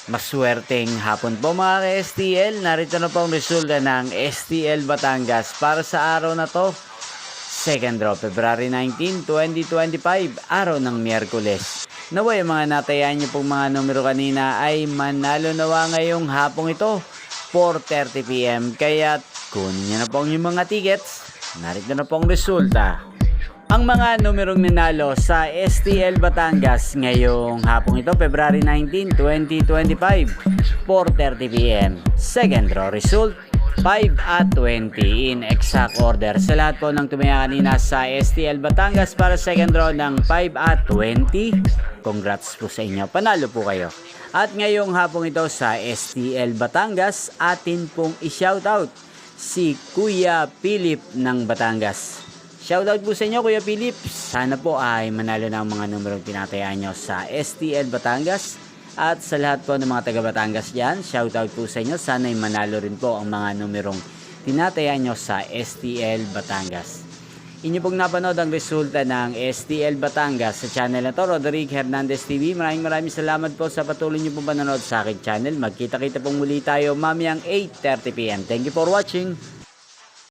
Maswerteng hapon po mga ka-STL. Narito na po ang resulta ng STL Batangas para sa araw na to. Second draw, February 19, 2025, araw ng Miyerkules. Naway mga natayan niyo pong mga numero kanina ay manalo nawa ngayong hapong ito, 4:30 PM. Kaya kunin niyo na po ang inyong mga tickets. Narito na po ang resulta. Ang mga numerong nanalo sa STL Batangas ngayong hapong ito, February 19, 2025, 4:30 PM. Second draw result, 5 at 20 in exact order. Sa lahat po ng tumaya kanina sa STL Batangas para second draw ng 5 at 20, congrats po sa inyo. Panalo po kayo. At ngayong hapong ito sa STL Batangas, atin pong i-shoutout si Kuya Philip ng Batangas. Shoutout po sa inyo Kuya Philip. Sana po ay manalo na ang mga numerong tinatayaan nyo sa STL Batangas. At sa lahat po ng mga taga Batangas dyan, shoutout po sa inyo. Sana ay manalo rin po ang mga numerong tinatayaan nyo sa STL Batangas. Inyo pong napanood ang resulta ng STL Batangas sa channel na to, Roderick Hernandez TV. Maraming salamat po sa patuloy nyo pong panonood sa akin channel. Magkita-kita pong muli tayo mamayang 8:30 PM. Thank you for watching.